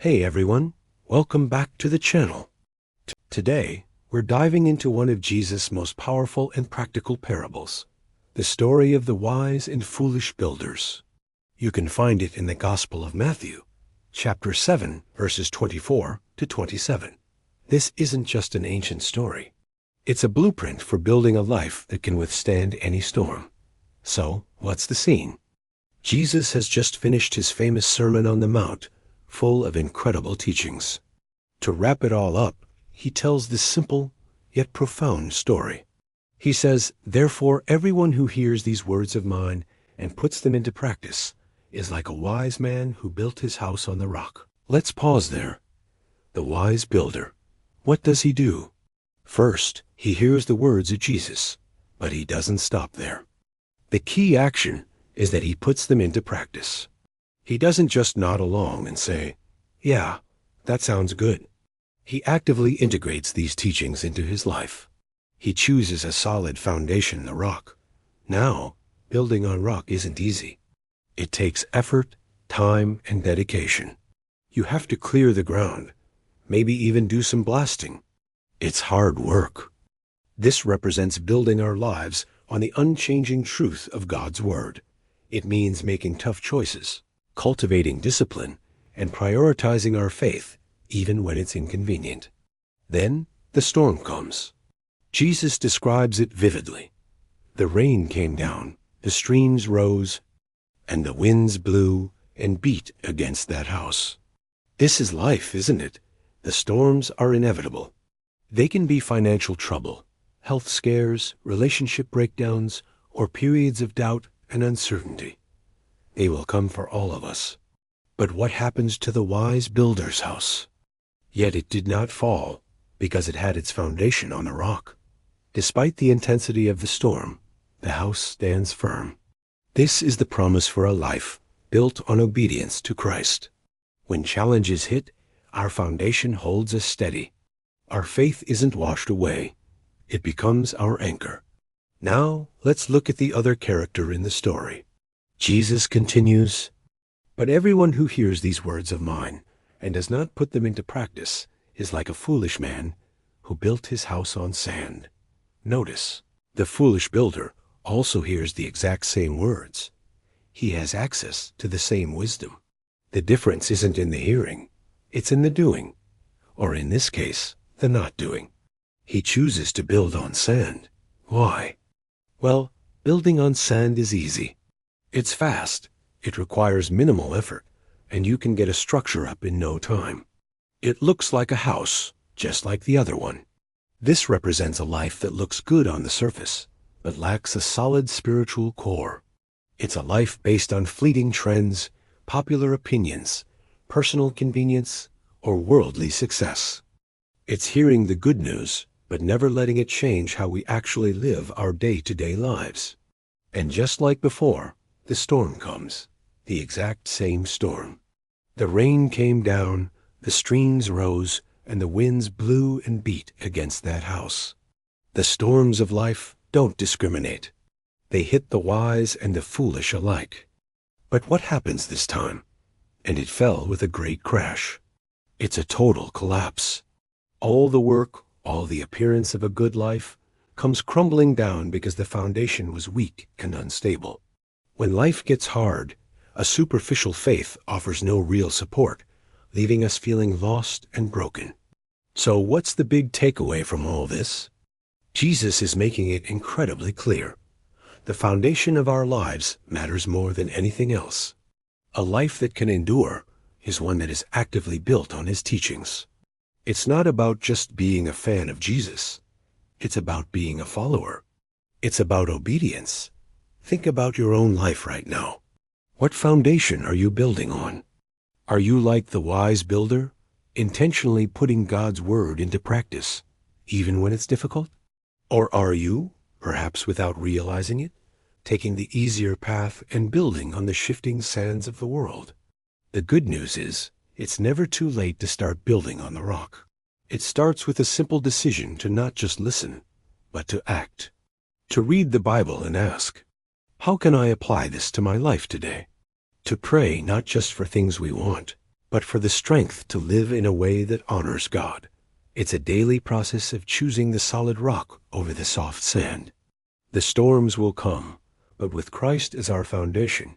Hey everyone, welcome back to the channel. Today, we're diving into one of Jesus' most powerful and practical parables, the story of the wise and foolish builders. You can find it in the Gospel of Matthew, chapter 7, verses 24 to 27. This isn't just an ancient story. It's a blueprint for building a life that can withstand any storm. So, what's the scene? Jesus has just finished his famous Sermon on the Mount, full of incredible teachings. To wrap it all up, he tells this simple yet profound story. He says, "Therefore everyone who hears these words of mine and puts them into practice is like a wise man who built his house on the rock." Let's pause there. The wise builder. What does he do? First, he hears the words of Jesus, but he doesn't stop there. The key action is that he puts them into practice. He doesn't just nod along and say, "Yeah, that sounds good." He actively integrates these teachings into his life. He chooses a solid foundation, the rock. Now, building on rock isn't easy. It takes effort, time, and dedication. You have to clear the ground, maybe even do some blasting. It's hard work. This represents building our lives on the unchanging truth of God's Word. It means making tough choices, cultivating discipline, and prioritizing our faith, even when it's inconvenient. Then, the storm comes. Jesus describes it vividly. The rain came down, the streams rose, and the winds blew and beat against that house. This is life, isn't it? The storms are inevitable. They can be financial trouble, health scares, relationship breakdowns, or periods of doubt and uncertainty. They will come for all of us. But what happens to the wise builder's house? Yet it did not fall, because it had its foundation on the rock. Despite the intensity of the storm, the house stands firm. This is the promise for a life built on obedience to Christ. When challenges hit, our foundation holds us steady. Our faith isn't washed away. It becomes our anchor. Now, let's look at the other character in the story. Jesus continues, "But everyone who hears these words of mine and does not put them into practice is like a foolish man who built his house on sand." Notice, the foolish builder also hears the exact same words. He has access to the same wisdom. The difference isn't in the hearing, it's in the doing, or in this case, the not doing. He chooses to build on sand. Why? Well, building on sand is easy. It's fast, it requires minimal effort, and you can get a structure up in no time. It looks like a house, just like the other one. This represents a life that looks good on the surface, but lacks a solid spiritual core. It's a life based on fleeting trends, popular opinions, personal convenience, or worldly success. It's hearing the good news, but never letting it change how we actually live our day-to-day lives. And just like before, the storm comes, the exact same storm. The rain came down, the streams rose, and the winds blew and beat against that house. The storms of life don't discriminate. They hit the wise and the foolish alike. But what happens this time? And it fell with a great crash. It's a total collapse. All the work, all the appearance of a good life, comes crumbling down because the foundation was weak and unstable. When life gets hard, a superficial faith offers no real support, leaving us feeling lost and broken. So what's the big takeaway from all this? Jesus is making it incredibly clear. The foundation of our lives matters more than anything else. A life that can endure is one that is actively built on his teachings. It's not about just being a fan of Jesus. It's about being a follower. It's about obedience. Think about your own life right now. What foundation are you building on? Are you like the wise builder, intentionally putting God's word into practice, even when it's difficult? Or are you, perhaps without realizing it, taking the easier path and building on the shifting sands of the world? The good news is, it's never too late to start building on the rock. It starts with a simple decision to not just listen, but to act. To read the Bible and ask, how can I apply this to my life today? To pray not just for things we want, but for the strength to live in a way that honors God. It's a daily process of choosing the solid rock over the soft sand. The storms will come, but with Christ as our foundation,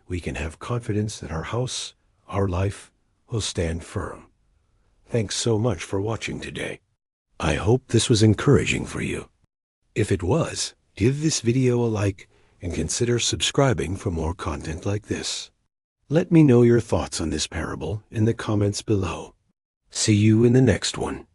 we can have confidence that our house, our life, will stand firm. Thanks so much for watching today. I hope this was encouraging for you. If it was, give this video a like and consider subscribing for more content like this. Let me know your thoughts on this parable in the comments below. See you in the next one.